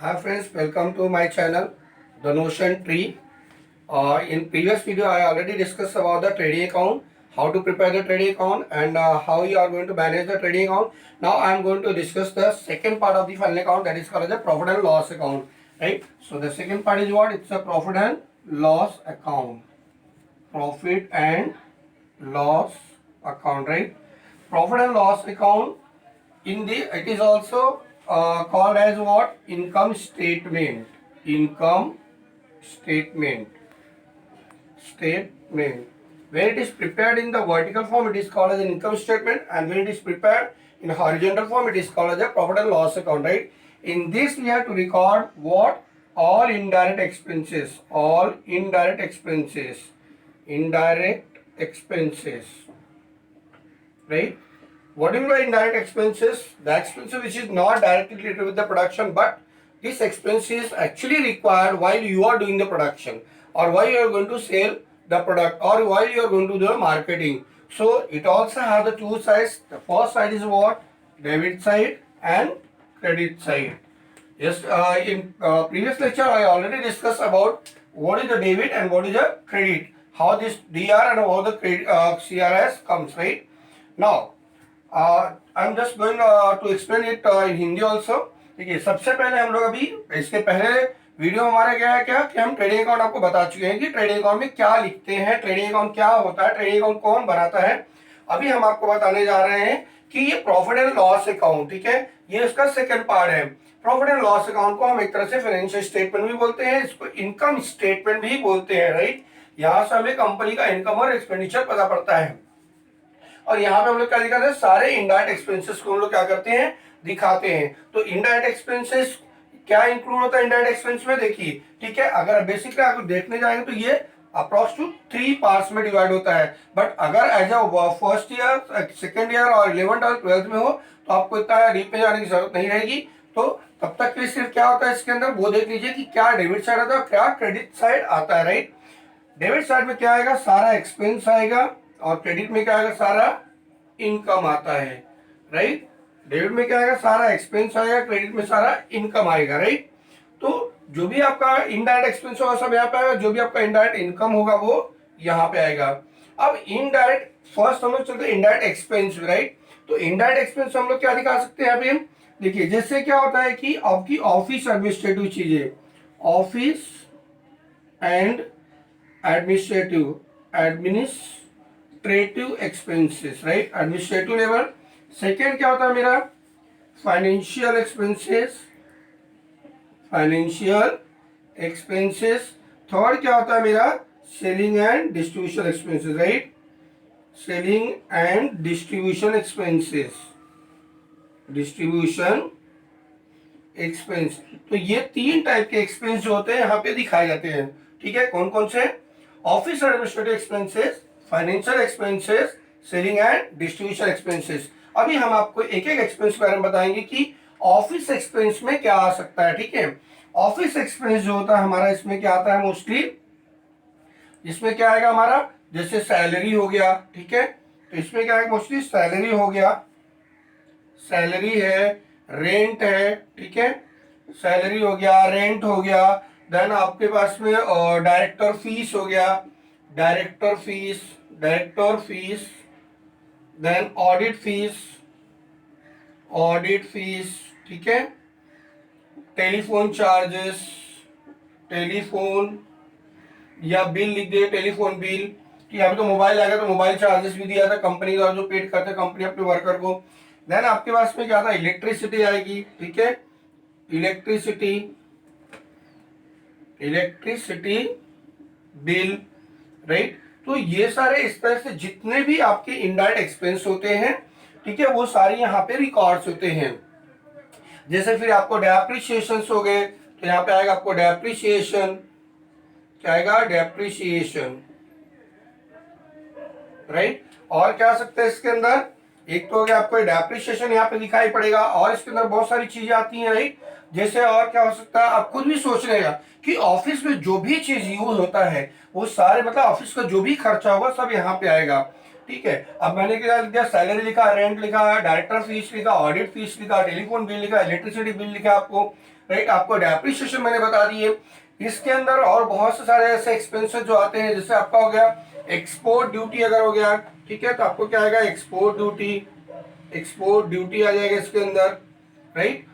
Hi friends, welcome to my channel, The Notion Tree. In previous video, I already discussed about the trading account, how to prepare the trading account, and how you are going to manage the trading account. Now I am going to discuss the second part of the final account, that is called as the profit and loss account. Right. So the second part is what? It's a profit and loss account. Profit and loss account. Right. Profit and loss account. It is also called as what? Income statement. Income statement. Statement. When it is prepared in the vertical form, it is called as an income statement, and when it is prepared in horizontal form, it is called as a profit and loss account. Right? In this, we have to record what? All indirect expenses. All indirect expenses. Indirect expenses. Right? What do you mean by indirect expenses? The expenses which is not directly related with the production, but this expense is actually required while you are doing the production, or while you are going to sell the product, or while you are going to do the marketing. So it also has the two sides. The first side is what? Debit side and credit side. Yes, in previous lecture I already discussed about what is the debit and what is the credit, how this DR and how the credit, CRS comes, right? Now I am just going to explain it in Hindi also. देखिए, सबसे पहले हम लोग अभी इसके पहले video हमारा क्या है कि हम ट्रेडिंग अकाउंट आपको बता चुके हैं कि ट्रेडिंग अकाउंट में क्या लिखते हैं, ट्रेडिंग अकाउंट क्या होता है, ट्रेडिंग अकाउंट कौन बनाता है. अभी हम आपको बताने जा रहे हैं कि ये प्रॉफिट एंड लॉस अकाउंट, ठीक है, ये इसका सेकंड पार्ट है. प्रॉफिट एंड लॉस अकाउंट को हम एक तरह से फाइनेंशियल स्टेटमेंट भी बोलते हैं, इसको इनकम स्टेटमेंट भी बोलते हैं. राइट, यहाँ से हमें कंपनी का इनकम और एक्सपेंडिचर पता पड़ता है. और यहाँ पे हम लोग क्या दिखाते हैं? सारे इनडायरेक्ट एक्सपेंसेस को हम लोग क्या करते हैं? दिखाते हैं. तो इनडायरेक्ट एक्सपेंसेस क्या इंक्लूड होता है इनडायरेक्ट एक्सपेंस में? देखिए, ठीक है, अगर बेसिकली आप देखने जाएंगे तो ये अप्रॉक्स टू 3 पार्ट्स में डिवाइड होता है. बट अगर as a first year, second year और 11th और 12th में हो तो आपको इतना डीप में जाने की जरूरत नहीं रहेगी. तो तब तक के लिए सिर्फ क्या होता है इसके अंदर वो देख लीजिए कि क्या डेबिट साइड आता है, क्या क्रेडिट साइड आता है. राइट, डेबिट साइड में क्या आएगा? सारा एक्सपेंस आएगा, और क्रेडिट में क्या आएगा? सारा इनकम आता है. राइट, डेबिट में क्या आएगा? सारा एक्सपेंस आएगा, क्रेडिट में सारा इनकम आएगा. राइट, तो जो भी आपका इनडायरेक्ट एक्सपेंस होगा सब यहाँ पे आएगा, जो भी आपका इनडायरेक्ट इनकम होगा वो यहाँ पे आएगा. अब इनडायरेक्ट फर्स्ट हम लोग चलते हैं इनडायरेक्ट एक्सपेंस. राइट, तो इनडायरेक्ट एक्सपेंस हम लोग क्या दिखा सकते हैं यहाँ पे? देखिए, जैसे क्या होता है कि आपकी ऑफिस एडमिनिस्ट्रेटिव चीजें, office and administrative expenses. Right, administrative level. Second क्या होता है मेरा? Financial expenses, financial expenses. Third क्या होता है मेरा? Selling and distribution expenses. Right, selling and distribution expenses, distribution expense. तो ये 3 टाइप के एक्सपेंस जो होते हैं यहाँ पे दिखाए जाते हैं. ठीक है, कौन कौन से? Office administrative expenses, financial expenses, selling and distribution expenses. अभी हम आपको एक एक एक्सपेंस के बारे में बताएंगे कि ऑफिस एक्सपेंस में क्या आ सकता है. ठीक है, ऑफिस एक्सपेंस जो होता है हमारा, इसमें क्या आता है मोस्टली? इसमें क्या आएगा हमारा? जैसे सैलरी हो गया. ठीक है, तो इसमें क्या है? मोस्टली सैलरी हो गया, सैलरी है, रेंट है. ठीक है, सैलरी हो गया, रेंट हो गया. देन आपके पास में डायरेक्टर फीस हो गया, director fees, director fees. Then audit fees, audit fees. ठीक है, टेलीफोन चार्जेस, टेलीफोन या बिल लिख दे, टेलीफोन बिल. कि अभी तो मोबाइल आ गया तो मोबाइल चार्जेस भी दिया था कंपनी द्वारा जो पेड करते हैं कंपनी अपने वर्कर को. देन आपके पास में क्या था? इलेक्ट्रिसिटी आएगी. ठीक है, इलेक्ट्रिसिटी, इलेक्ट्रिसिटी बिल. राइट, तो ये सारे इस तरह से जितने भी आपके इनडायरेक्ट एक्सपेंस होते हैं, ठीक है, वो सारे यहाँ पे रिकॉर्ड्स होते हैं. जैसे फिर आपको डेप्रिसिएशन हो गए तो यहाँ पे आएगा आपको डेप्रिसिएशन. क्या आएगा? डेप्रिसिएशन. राइट, और क्या आ सकता है इसके अंदर? एक तो हो गया आपको डेप्रिसिएशन यहाँ पे दिखाई पड़ेगा, और इसके अंदर बहुत सारी चीजें आती हैं. राइट, जैसे और क्या हो सकता है? आप खुद भी सोच रहे हैं कि ऑफिस में जो भी चीज यूज होता है वो सारे, मतलब ऑफिस का जो भी खर्चा होगा सब यहाँ पे आएगा. ठीक है। अब मैंने क्या लिखा, सैलरी लिखा, रेंट लिखा, डायरेक्टर फीस लिखा, ऑडिट फीस लिखा, टेलीफोन बिल लिखा, इलेक्ट्रिसिटी बिल लिखा आपको, राइट। आपको डेप्रिसिएशन मैंने बता दी है। इसके अंदर और बहुत से सारे ऐसे एक्सपेंसेस जो आते हैं, जैसे आपका हो गया एक्सपोर्ट ड्यूटी अगर हो गया, ठीक है, तो आपको क्या आएगा, एक्सपोर्ट ड्यूटी, एक्सपोर्ट ड्यूटी आ जाएगा इसके अंदर, राइट।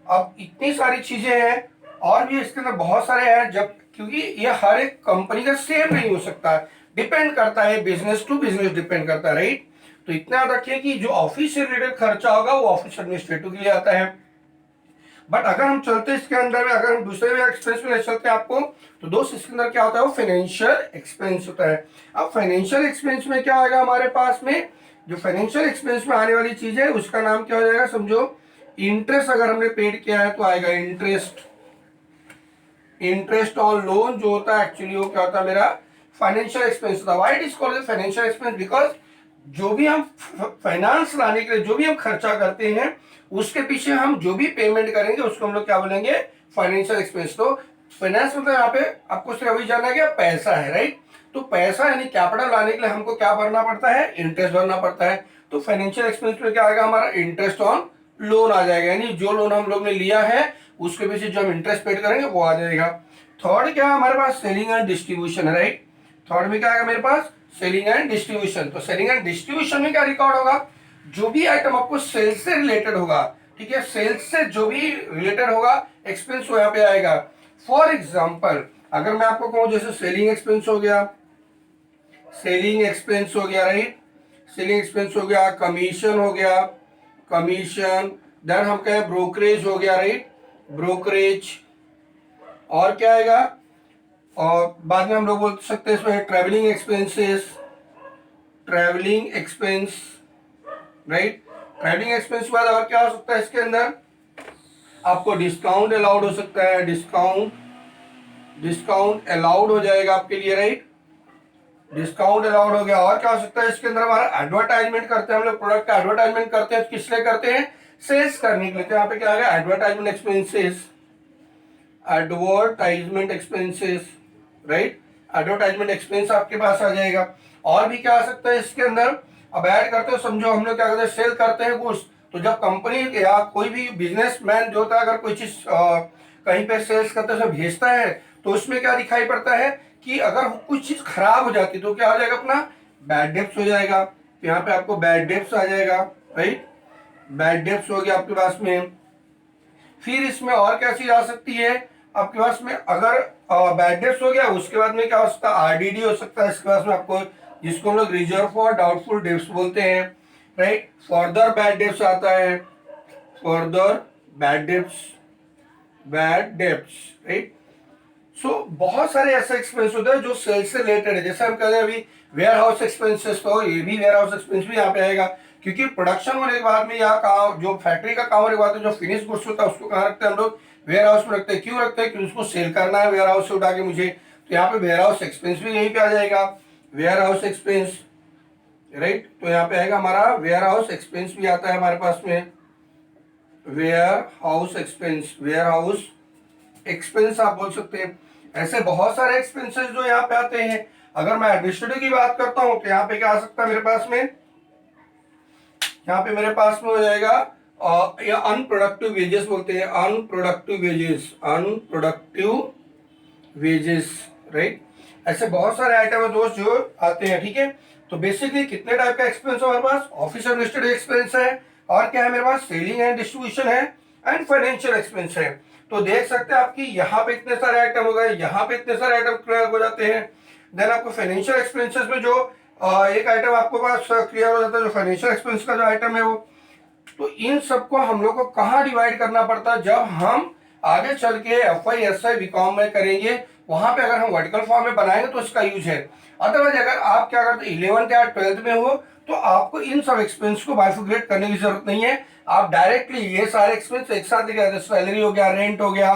अब इतनी सारी चीजें हैं और भी इसके अंदर बहुत सारे हैं, जब क्योंकि ये हर एक कंपनी का सेम नहीं हो सकता, डिपेंड करता है, बिजनेस टू बिजनेस डिपेंड करता है, राइट। तो इतना याद रखिए कि जो ऑफिस से रिलेटेड खर्चा होगा वो ऑफिस एडमिनिस्ट्रेटिव के लिए आता है। बट अगर हम चलते हैं इसके अंदर में, अगर हम दूसरे एक्सपेंस में ले चलते हैं आपको, तो दोस्त इसके अंदर क्या होता है, वो फाइनेंशियल एक्सपेंस होता है। अब फाइनेंशियल एक्सपेंस में क्या आएगा हमारे पास में, जो फाइनेंशियल एक्सपेंस में आने वाली चीज है उसका नाम क्या हो जाएगा, समझो इंटरेस्ट अगर हमने पेड किया है तो आएगा इंटरेस्ट, इंटरेस्ट ऑन लोन जो होता है एक्चुअली वो क्या होता है मेरा फाइनेंशियल एक्सपेंस होता है। Why it is called financial expense, because जो भी हम फाइनेंस लाने के लिए जो भी हम खर्चा करते हैं उसके पीछे हम जो भी पेमेंट करेंगे उसको हम लोग क्या बोलेंगे, फाइनेंशियल एक्सपेंस। तो फाइनेंस मतलब यहाँ पे आपको सिर्फ अभी जानना है कि पैसा है, राइट। तो पैसा यानी कैपिटल लाने के लिए हमको क्या भरना पड़ता है, इंटरेस्ट भरना पड़ता है। तो फाइनेंशियल एक्सपेंस में क्या आएगा हमारा, इंटरेस्ट ऑन लोन आ जाएगा, यानी जो लोन हम लोग ने लिया है उसके पीछे जो हम इंटरेस्ट पेड करेंगे वो आ जाएगा। थर्ड क्या है हमारे पास, सेलिंग एंड डिस्ट्रीब्यूशन है, राइट। थर्ड में क्या आएगा मेरे पास, सेलिंग एंड डिस्ट्रीब्यूशन। तो सेलिंग एंड डिस्ट्रीब्यूशन में क्या रिकॉर्ड होगा, जो भी आइटम आपको सेल्स से रिलेटेड होगा, ठीक है, सेल्स से जो भी रिलेटेड होगा एक्सपेंस वो यहाँ पे आएगा। फॉर एग्जाम्पल अगर मैं आपको कहूं जैसे सेलिंग एक्सपेंस हो गया, सेलिंग एक्सपेंस हो गया, राइट, सेलिंग एक्सपेंस हो गया, कमीशन हो गया, कमीशन, देन हम कहें ब्रोकरेज हो गया, राइट, ब्रोकरेज, और क्या आएगा, और बाद में हम लोग बोल सकते हैं इसमें travelling expenses, travelling expense, right. Travelling expense के बाद और क्या हो सकता है इसके अंदर, आपको डिस्काउंट अलाउड हो सकता है, डिस्काउंट, डिस्काउंट अलाउड हो जाएगा आपके लिए, राइट, डिस्काउंट अलाउड हो गया। और क्या हो सकता है इसके अंदर, हमारा एडवर्टाइजमेंट करते हैं हम लोग, प्रोडक्ट का एडवर्टाइजमेंट करते हैं, किस लिए करते हैं, सेल्स करने के लिए। तो यहाँ पे क्या आएगा, advertisement expenses, advertisement expenses, right, advertisement expense आपके पास आ जाएगा। और भी क्या आ सकता है इसके अंदर, अब ऐड करते हो, समझो हम लोग क्या करते हैं, सेल करते हैं गुड्स, तो जब कंपनी या कोई भी बिजनेसमैन जो होता है अगर कोई चीज कहीं पे सेल्स करते हैं भेजता है, तो उसमें क्या दिखाई पड़ता है कि अगर कुछ चीज खराब हो जाती है तो क्या हो जाएगा, अपना बैड डेब्ट्स हो जाएगा। तो यहाँ पे आपको बैड डेब्ट्स आ जाएगा, राइट, बैड डेब्ट्स हो गया आपके पास में। फिर इसमें और क्या चीज आ सकती है आपके पास में, अगर बैड डेब्ट्स हो गया उसके बाद में क्या हो सकता है, आरडीडी हो सकता है इसके पास में आपको, जिसको हम लोग रिजर्व फॉर डाउटफुल डेब्ट्स बोलते हैं, राइट। फर्दर बैड डेब्ट्स आता है, further bad debts, bad debts, right. सो बहुत सारे ऐसे एक्सपेंस होते हैं जो सेल्स से रिलेटेड है, जैसे हम कहते हैं अभी वेयर हाउस एक्सपेंसेस, तो ये भी वेयर हाउस एक्सपेंस भी यहाँ पे आएगा, क्योंकि प्रोडक्शन होने के बाद में या काम जो फैक्ट्री का काम होने के बाद में जो फिनिश गुड्स होता है उसको कहाँ रखते हैं हम लोग, वेयर हाउस में रखते हैं। क्यों रखते हैं, क्योंकि उसको सेल करना है वेयर हाउस से उठा के मुझे, तो यहाँ पे वेयर हाउस एक्सपेंस भी यहीं पे आ जाएगा, वेयर हाउस एक्सपेंस, राइट। तो यहाँ पे आएगा हमारा वेयर हाउस एक्सपेंस भी आता है हमारे पास में, warehouse expense, warehouse expense आप बोल सकते हैं। ऐसे बहुत सारे एक्सपेंसेस जो यहाँ पे आते हैं। अगर मैं एडमिनिस्ट्रेटिव की बात करता हूँ तो यहाँ पे क्या आ सकता है मेरे पास में, यहाँ पे मेरे पास में हो जाएगा या अनप्रोडक्टिव वेजेस बोलते हैं, unproductive wages, unproductive wages, right. ऐसे बहुत सारे आइटम है दोस्त जो आते हैं, ठीक है। तो बेसिकली कितने टाइप का एक्सपेंस है हमारे पास, ऑफिस एडमिनिस्ट्रेटिव एक्सपेंस है, और क्या है मेरे पास, सेलिंग एंड डिस्ट्रीब्यूशन है, एंड फाइनेंशियल एक्सपेंस है। तो देख सकते हैं आपकी यहाँ पे इतने सारे आइटम हो गए, यहाँ पे इतने सारे आइटम क्लियर हो जाते हैं। देन आपको फाइनेंशियल एक्सपेंसेस में जो एक आइटम आपके पास क्लियर हो जाता है, जो फाइनेंशियल एक्सपेंस का जो आइटम है वो। तो इन सबको हम लोग को कहाँ डिवाइड करना पड़ता है, जब हम आगे चल के FY/SI बीकॉम में करेंगे, वहां पे अगर हम वर्टिकल फॉर्म में बनाएंगे तो इसका यूज है। अदरवाइज अगर आप क्या करते 11th या 12th में हो तो आपको इन सब एक्सपेंस को बाइफिकेट करने की जरूरत नहीं है, आप डायरेक्टली ये सारे एक्सपेंस एक साथ लेके, सैलरी हो गया, रेंट हो गया,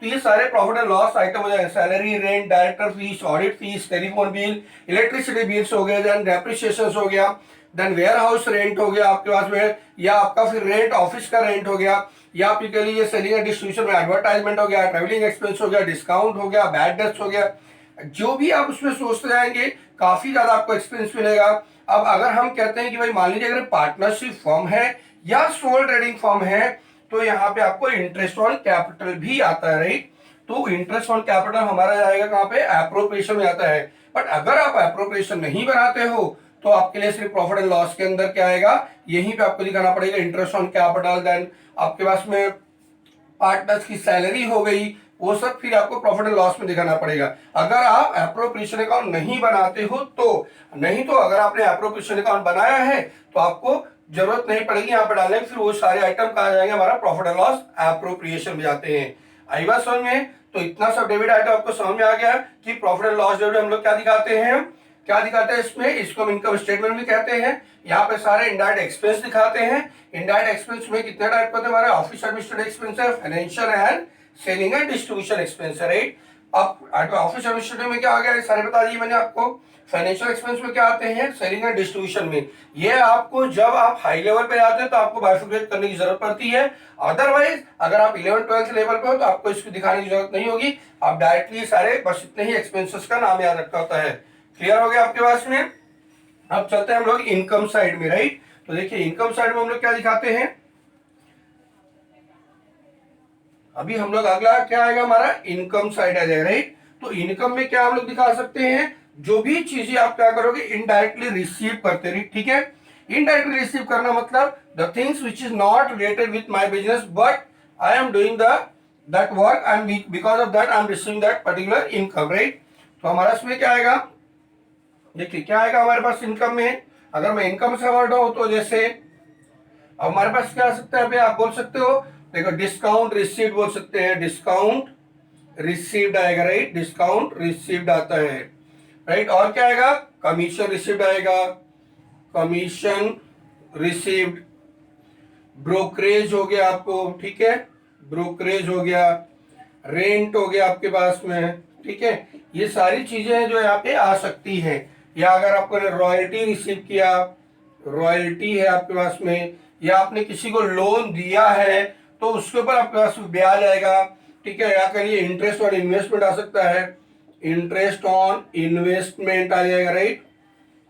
तो ये सारे प्रॉफिट एंड लॉस आइटम हो जाए, salary, rent, director fees, audit fees, telephone bill, electricity bills हो गए, देन डेप्रिसिएशन हो गया, देन वेयर हाउस रेंट हो गया आपके पास में, या आपका फिर रेंट ऑफिस का रेंट हो गया, या आप के लिए सेलिंग एंड डिस्ट्रीब्यूशन में एडवर्टाइजमेंट हो गया, ट्रैवलिंग एक्सपेंस हो गया, डिस्काउंट हो गया, बैड डेट्स हो गया। जो भी आप उसमें सोचते जाएंगे काफी ज्यादा आपको एक्सपीरियंस मिलेगा। अब अगर हम कहते हैं कि भाई मान लीजिए अगर पार्टनरशिप फर्म है या सोल ट्रेडिंग फर्म है, तो यहाँ पे आपको इंटरेस्ट ऑन कैपिटल भी आता है, राइट। तो इंटरेस्ट ऑन कैपिटल हमारा जाएगा कहाँ पे, एप्रोप्रिएशन में आता है। बट अगर आप एप्रोप्रिएशन नहीं बनाते हो तो आपके लिए सिर्फ प्रॉफिट एंड लॉस के अंदर क्या आएगा, यहीं पे आपको दिखाना पड़ेगा इंटरेस्ट ऑन कैपिटल, देन आपके पास में पार्टनर्स की सैलरी हो गई, वो सब फिर आपको प्रॉफिट एंड लॉस में दिखाना पड़ेगा। अगर आप एप्रोप्रिएशन अकाउंट नहीं बनाते हो तो, नहीं तो अगर आपने एप्रोप्रिएशन अकाउंट बनाया है तो आपको जरूरत नहीं पड़ेगी यहाँ पे डालने, फिर वो सारे आइटम कहा जाएंगे हमारा प्रॉफिट एंड लॉस एप्रोप्रिएशन में जाते हैं। आई बात समझ में? तो इतना सब डेबिट आइटम आपको समझ में आ गया कि प्रॉफिट एंड लॉस डेबिट हम लोग क्या दिखाते हैं, क्या दिखाते हैं इसमें, इसको हम इनकम स्टेटमेंट भी कहते हैं। यहाँ पे सारे इनडायरेक्ट एक्सपेंस दिखाते हैं। इनडायरेक्ट एक्सपेंस में कितने टाइप के होते हैं हमारे, ऑफिस एडमिनिस्ट्रेटिव एक्सपेंस है, financial and selling and distribution expense है, राइट। अब ऑफिस एडमिनिस्ट्रेटिव में क्या आ गया, सारे बता दिए मैंने आपको। फाइनेंशियल एक्सपेंस में क्या आते हैं, सेलिंग एंड डिस्ट्रीब्यूशन में। ये आपको जब आप हाई लेवल पे जाते हैं तो आपको बाइफरकेट करने की जरूरत पड़ती है। अदरवाइज अगर आप 11th-12th लेवल पे हो तो आपको इसको दिखाने की जरूरत नहीं होगी, आप डायरेक्टली सारे बस इतने ही एक्सपेंसेस का नाम याद रखा होता है। क्लियर हो गया आपके पास में? अब चलते हैं हम लोग इनकम साइड में, राइट। तो देखिए इनकम साइड में हम लोग क्या दिखाते हैं, अभी हम लोग अगला क्या आएगा हमारा, इनकम साइड आ जाएगा, राइट। तो इनकम में क्या हम लोग दिखा सकते हैं, जो भी चीजें आप क्या करोगे इनडायरेक्टली रिसीव करते रहिए, ठीक है। इनडायरेक्टली रिसीव करना मतलब the things which is not related with my business but I am doing that work and because of that I am receiving that particular income, right. तो हमारा इसमें क्या आएगा, देखिए क्या आएगा हमारे पास इनकम में। अगर मैं इनकम से वर्ड हूं तो जैसे अब हमारे पास क्या आ सकता है, आप बोल सकते हो, देखो डिस्काउंट रिसीव्ड बोल सकते हैं, डिस्काउंट रिसीव्ड आएगा, राइट। डिस्काउंट रिसीव्ड आता है, राइट। और क्या आएगा, कमीशन रिसीव्ड आएगा, कमीशन रिसीव्ड। ब्रोकरेज हो गया आपको, ठीक है, ब्रोकरेज हो गया। रेंट हो गया आपके पास में, ठीक है। ये सारी चीजें हैं जो यहाँ पे आ सकती हैं। या अगर आपको रॉयल्टी रिसीव किया, रॉयल्टी है आपके पास में, या आपने किसी को लोन दिया है तो उसके ऊपर आपके पास ब्याज आएगा, ठीक है। या करिए इंटरेस्ट ऑन इन्वेस्टमेंट आ सकता है, इंटरेस्ट ऑन इन्वेस्टमेंट आ जाएगा, राइट।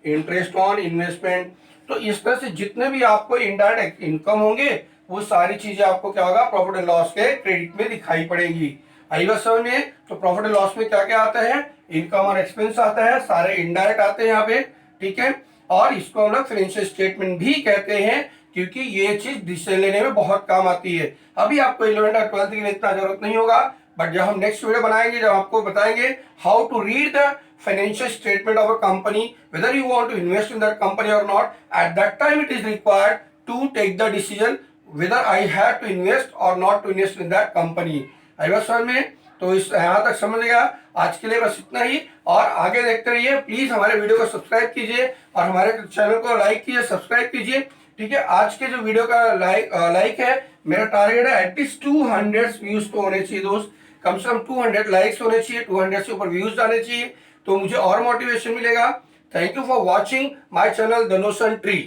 Interest on investment. तो इस तरह से जितने भी आपको इनडायरेक्ट इनकम होंगे वो सारी चीजें आपको क्या होगा, प्रॉफिट एंड लॉस के क्रेडिट में दिखाई पड़ेगी। आई बात समझ में? तो प्रॉफिट एंड लॉस में क्या क्या आता है, इनकम और एक्सपेंस आता है, सारे इनडायरेक्ट आते हैं यहाँ पे, ठीक है। और इसको हम लोग फाइनेंशियल स्टेटमेंट भी कहते हैं क्योंकि ये चीज डिसीजन लेने में बहुत काम आती है। अभी आपको 11th और 12th के लिए इतना जरूरत नहीं होगा, बट जब हम नेक्स्ट वीडियो बनाएंगे जब आपको बताएंगे how to read the financial statement of a company, whether you want to invest in that company or not, at that time it is required to take the decision whether I have to invest or not to invest in that company. आई बात समझ में? तो इस यहाँ तक समझ गया। आज के लिए बस इतना ही, और आगे देखते रहिए। प्लीज हमारे वीडियो को सब्सक्राइब कीजिए और हमारे चैनल को लाइक कीजिए, सब्सक्राइब कीजिए, ठीक है। आज के जो वीडियो का लाइक है, मेरा टारगेट है एटलीस्ट 200 व्यूज तो होने चाहिए दोस्त, कम से कम 200 लाइक्स होने चाहिए, 200 से ऊपर व्यूज आने चाहिए, तो मुझे और मोटिवेशन मिलेगा। Thank you for watching my channel the notion tree.